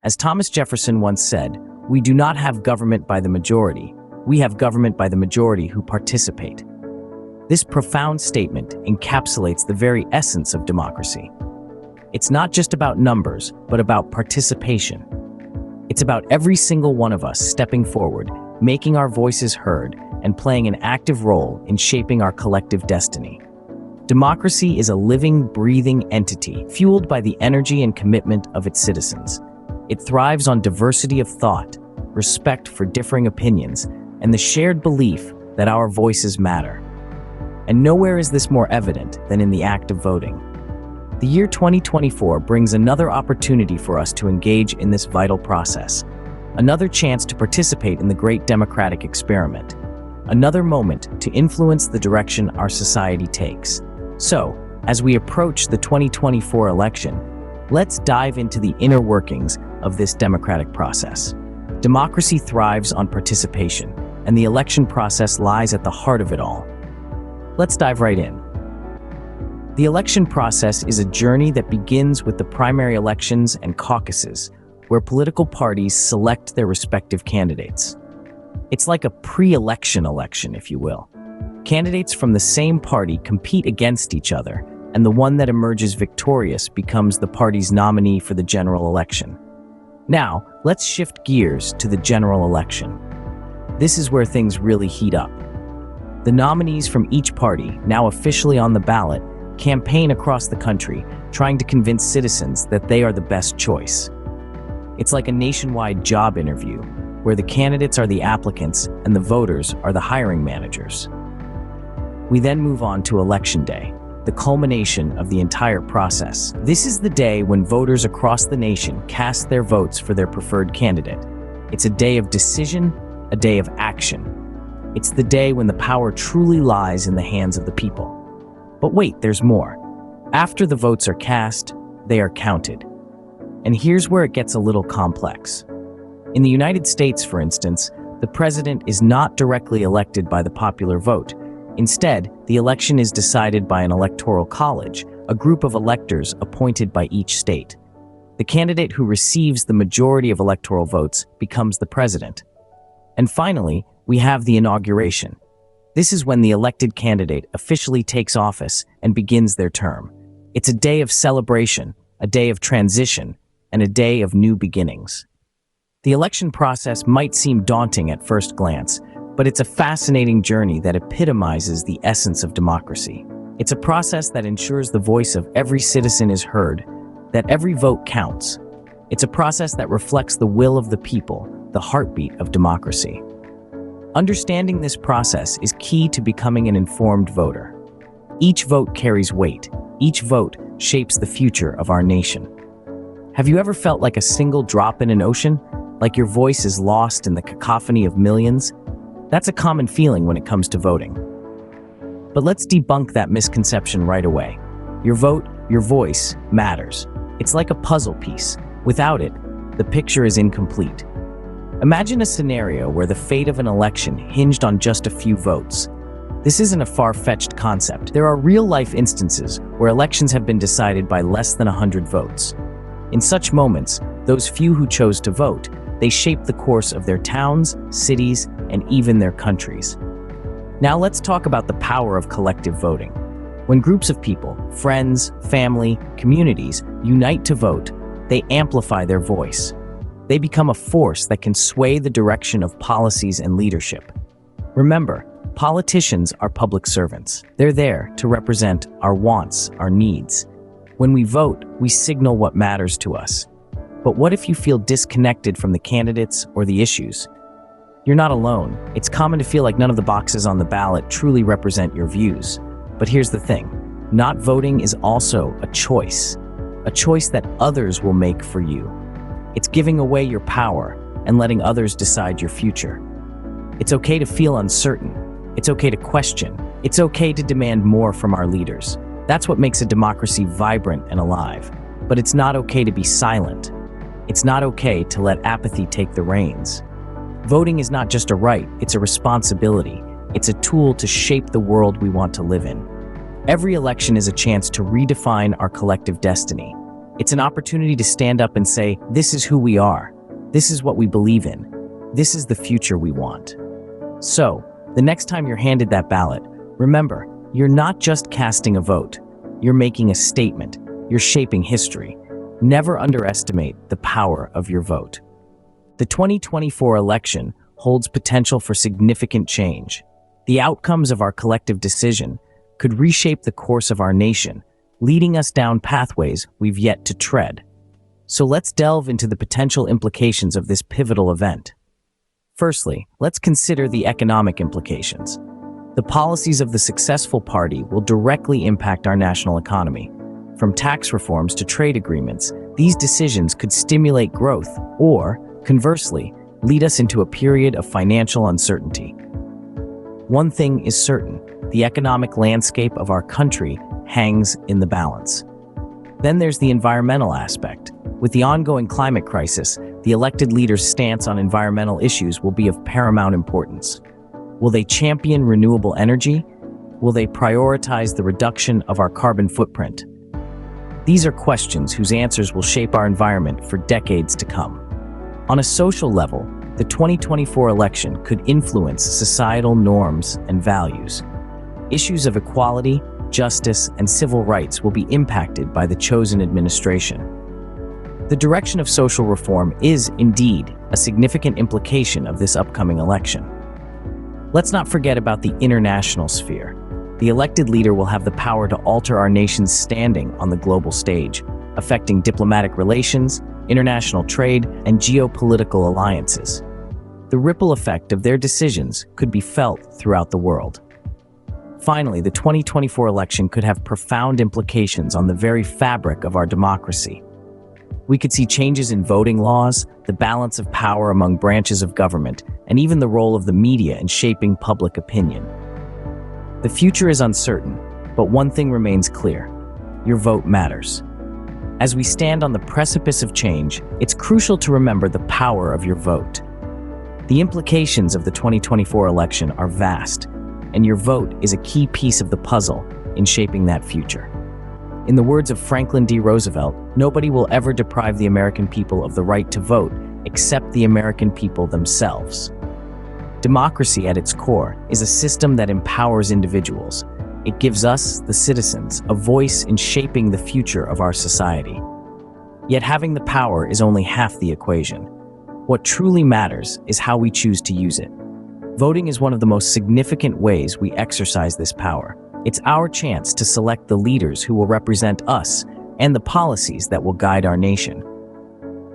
As Thomas Jefferson once said, "We do not have government by the majority. We have government by the majority who participate." This profound statement encapsulates the very essence of democracy. It's not just about numbers, but about participation. It's about every single one of us stepping forward, making our voices heard, and playing an active role in shaping our collective destiny. Democracy is a living, breathing entity, fueled by the energy and commitment of its citizens. It thrives on diversity of thought, respect for differing opinions, and the shared belief that our voices matter. And nowhere is this more evident than in the act of voting. The year 2024 brings another opportunity for us to engage in this vital process, another chance to participate in the great democratic experiment, another moment to influence the direction our society takes. So, as we approach the 2024 election, let's dive into the inner workings of this democratic process. Democracy thrives on participation, and the election process lies at the heart of it all. Let's dive right in. The election process is a journey that begins with the primary elections and caucuses, where political parties select their respective candidates. It's like a pre-election election, if you will. Candidates from the same party compete against each other, and the one that emerges victorious becomes the party's nominee for the general election. Now, let's shift gears to the general election. This is where things really heat up. The nominees from each party, now officially on the ballot, campaign across the country, trying to convince citizens that they are the best choice. It's like a nationwide job interview, where the candidates are the applicants and the voters are the hiring managers. We then move on to Election Day, the culmination of the entire process. This is the day when voters across the nation cast their votes for their preferred candidate. It's a day of decision, a day of action. It's the day when the power truly lies in the hands of the people. But wait, there's more. After the votes are cast, they are counted. And here's where it gets a little complex. In the United States, for instance, the president is not directly elected by the popular vote. Instead, the election is decided by an electoral college, a group of electors appointed by each state. The candidate who receives the majority of electoral votes becomes the president. And finally, we have the inauguration. This is when the elected candidate officially takes office and begins their term. It's a day of celebration, a day of transition, and a day of new beginnings. The election process might seem daunting at first glance, but it's a fascinating journey that epitomizes the essence of democracy. It's a process that ensures the voice of every citizen is heard, that every vote counts. It's a process that reflects the will of the people, the heartbeat of democracy. Understanding this process is key to becoming an informed voter. Each vote carries weight. Each vote shapes the future of our nation. Have you ever felt like a single drop in an ocean? Like your voice is lost in the cacophony of millions? That's a common feeling when it comes to voting. But let's debunk that misconception right away. Your vote, your voice, matters. It's like a puzzle piece. Without it, the picture is incomplete. Imagine a scenario where the fate of an election hinged on just a few votes. This isn't a far-fetched concept. There are real-life instances where elections have been decided by less than 100 votes. In such moments, those few who chose to vote, they shape the course of their towns, cities, and even their countries. Now let's talk about the power of collective voting. When groups of people, friends, family, communities, unite to vote, they amplify their voice. They become a force that can sway the direction of policies and leadership. Remember, politicians are public servants. They're there to represent our wants, our needs. When we vote, we signal what matters to us. But what if you feel disconnected from the candidates or the issues? You're not alone. It's common to feel like none of the boxes on the ballot truly represent your views. But here's the thing. Not voting is also a choice that others will make for you. It's giving away your power and letting others decide your future. It's okay to feel uncertain. It's okay to question. It's okay to demand more from our leaders. That's what makes a democracy vibrant and alive. But it's not okay to be silent. It's not okay to let apathy take the reins. Voting is not just a right, it's a responsibility. It's a tool to shape the world we want to live in. Every election is a chance to redefine our collective destiny. It's an opportunity to stand up and say, this is who we are. This is what we believe in. This is the future we want. So, the next time you're handed that ballot, remember, you're not just casting a vote. You're making a statement. You're shaping history. Never underestimate the power of your vote. The 2024 election holds potential for significant change. The outcomes of our collective decision could reshape the course of our nation, leading us down pathways we've yet to tread. So let's delve into the potential implications of this pivotal event. Firstly, let's consider the economic implications. The policies of the successful party will directly impact our national economy. From tax reforms to trade agreements, these decisions could stimulate growth or, conversely, lead us into a period of financial uncertainty. One thing is certain, the economic landscape of our country hangs in the balance. Then there's the environmental aspect. With the ongoing climate crisis, the elected leaders' stance on environmental issues will be of paramount importance. Will they champion renewable energy? Will they prioritize the reduction of our carbon footprint? These are questions whose answers will shape our environment for decades to come. On a social level, the 2024 election could influence societal norms and values. Issues of equality, justice, and civil rights will be impacted by the chosen administration. The direction of social reform is, indeed, a significant implication of this upcoming election. Let's not forget about the international sphere. The elected leader will have the power to alter our nation's standing on the global stage, affecting diplomatic relations, international trade, and geopolitical alliances. The ripple effect of their decisions could be felt throughout the world. Finally, the 2024 election could have profound implications on the very fabric of our democracy. We could see changes in voting laws, the balance of power among branches of government, and even the role of the media in shaping public opinion. The future is uncertain, but one thing remains clear: your vote matters. As we stand on the precipice of change, it's crucial to remember the power of your vote. The implications of the 2024 election are vast, and your vote is a key piece of the puzzle in shaping that future. In the words of Franklin D. Roosevelt, nobody will ever deprive the American people of the right to vote except the American people themselves. Democracy at its core is a system that empowers individuals. It gives us, the citizens, a voice in shaping the future of our society. Yet having the power is only half the equation. What truly matters is how we choose to use it. Voting is one of the most significant ways we exercise this power. It's our chance to select the leaders who will represent us and the policies that will guide our nation.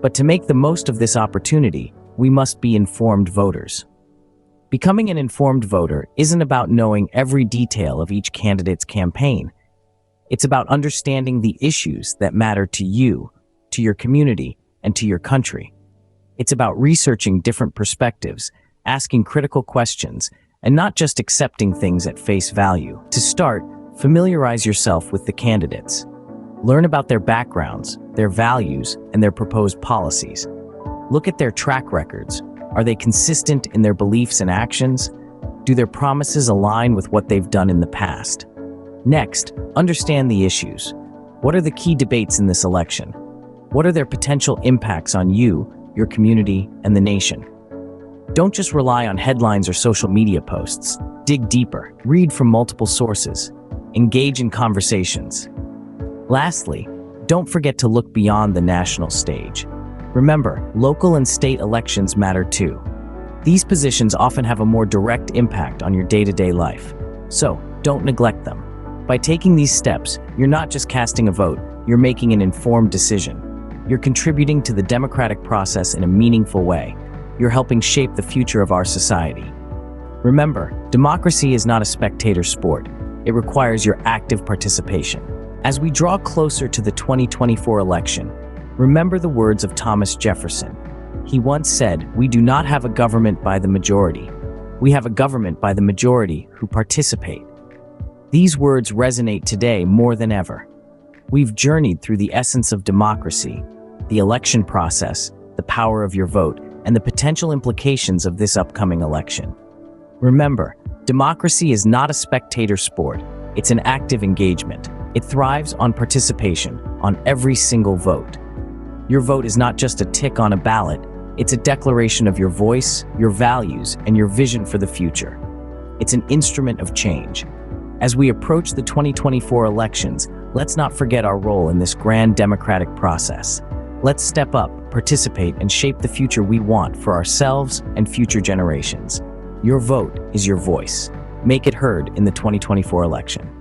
But to make the most of this opportunity, we must be informed voters. Becoming an informed voter isn't about knowing every detail of each candidate's campaign. It's about understanding the issues that matter to you, to your community, and to your country. It's about researching different perspectives, asking critical questions, and not just accepting things at face value. To start, familiarize yourself with the candidates. Learn about their backgrounds, their values, and their proposed policies. Look at their track records. Are they consistent in their beliefs and actions? Do their promises align with what they've done in the past? Next, understand the issues. What are the key debates in this election? What are their potential impacts on you, your community, and the nation? Don't just rely on headlines or social media posts. Dig deeper, read from multiple sources, engage in conversations. Lastly, don't forget to look beyond the national stage. Remember, local and state elections matter too. These positions often have a more direct impact on your day-to-day life, so don't neglect them. By taking these steps, you're not just casting a vote, you're making an informed decision. You're contributing to the democratic process in a meaningful way. You're helping shape the future of our society. Remember, democracy is not a spectator sport. It requires your active participation. As we draw closer to the 2024 election, remember the words of Thomas Jefferson. He once said, "We do not have a government by the majority. We have a government by the majority who participate." These words resonate today more than ever. We've journeyed through the essence of democracy, the election process, the power of your vote, and the potential implications of this upcoming election. Remember, democracy is not a spectator sport. It's an active engagement. It thrives on participation, on every single vote. Your vote is not just a tick on a ballot, it's a declaration of your voice, your values, and your vision for the future. It's an instrument of change. As we approach the 2024 elections, let's not forget our role in this grand democratic process. Let's step up, participate, and shape the future we want for ourselves and future generations. Your vote is your voice. Make it heard in the 2024 election.